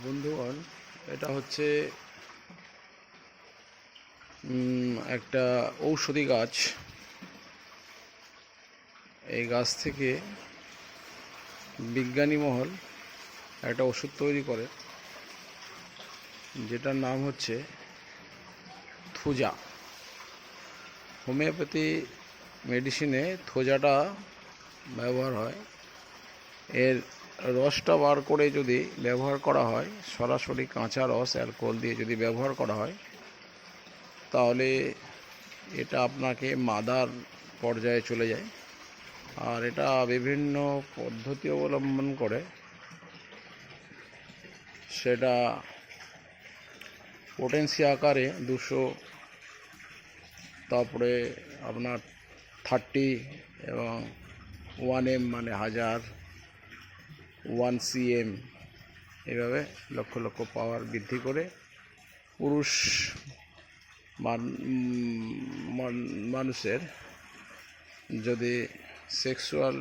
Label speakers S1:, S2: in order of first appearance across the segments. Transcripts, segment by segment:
S1: বন্ধুগণ, এটা হচ্ছে একটা ঔষধি গাছ। এই গাছ থেকে বিজ্ঞানী মহল একটা ওষুধ তৈরি করে, যেটার নাম হচ্ছে থুজা। হোমিওপ্যাথি মেডিসিনে থোজাটা ব্যবহার হয়। এর রসটা বার করে যদি ব্যবহার করা হয়, সরাসরি কাঁচা রস অ্যালকোহল দিয়ে যদি ব্যবহার করা হয়, তাহলে এটা আপনাকে মাদার পর্যায়ে চলে যায়। আর এটা বিভিন্ন পদ্ধতি অবলম্বন করে, সেটা পোটেন্সি আকারে 200, তারপরে আপনার 30 এবং 1M মানে 1000, 1cm, এভাবে লক্ষ লক্ষ পাওয়ার বৃদ্ধি করে পুরুষ মানুষের যদি সেক্সুয়াল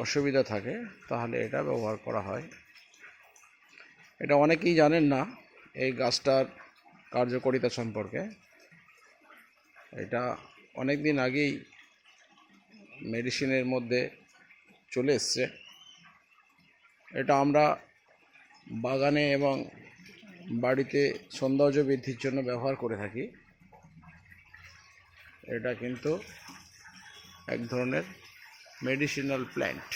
S1: অসুবিধা থাকে তাহলে এটা ব্যবহার করা হয়। এটা অনেকেই জানেন না এই গাছটার কার্যকারিতা সম্পর্কে। এটা অনেক দিন আগেই মেডিসিনের মধ্যে চলে এসছে। এটা আমরা বাগানে এবং বাড়িতে সৌন্দর্য বৃদ্ধির জন্য ব্যবহার করে থাকি। এটা কিন্তু এক ধরনের মেডিসিনাল প্ল্যান্ট।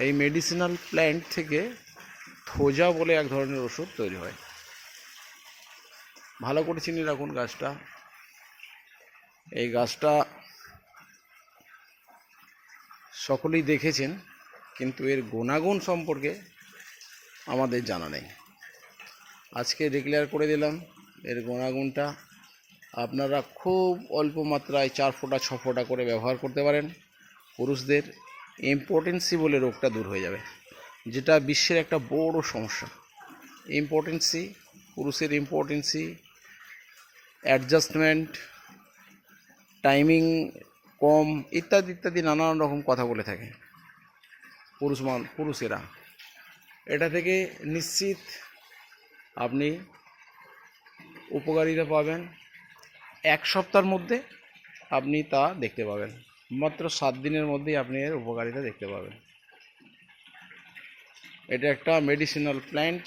S1: এই মেডিসিনাল প্ল্যান্ট থেকে থোজা বলে এক ধরনের ওষুধ তৈরি হয়। ভালো করে চিনি রাখুন গাছটা। এই গাছটা সকলেই দেখেছেন, কিন্তু এর গুণাগুণ সম্পর্কে আমাদের জানা নেই। আজকে ডিক্লেয়ার করে দিলাম এর গুণাগুণটা। আপনারা খুব অল্প মাত্রায় 4 ফোঁটা 6 ফোঁটা করে ব্যবহার করতে পারেন। পুরুষদের ইম্পোটেন্সি বলে রোগটা দূর হয়ে যাবে, যেটা বিশ্বের একটা বড় সমস্যা। ইম্পোটেন্সি, পুরুষের ইম্পোটেন্সি, অ্যাডজাস্টমেন্ট, টাইমিং কম, ইত্যাদি ইত্যাদি নানান রকম কথা বলে থাকে পুরুষেরা। এটা থেকে নিশ্চিত আপনি উপকারিতা পাবেন। 1 সপ্তাহের মধ্যে আপনি তা দেখতে পাবেন। মাত্র 7 দিনের মধ্যেই আপনি এর উপকারিতা দেখতে পাবেন। এটা একটা মেডিসিনাল প্ল্যান্ট।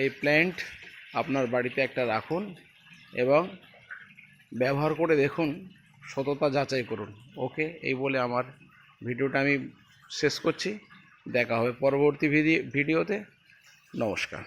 S1: এই প্ল্যান্ট আপনার বাড়িতে একটা রাখুন এবং ব্যবহার করে দেখুন, সততা যাচাই করুন। ওকে, এই বলে আমার ভিডিওটা আমি শেষ করছি। দেখা হবে পরবর্তী ভিডিওতে। নমস্কার।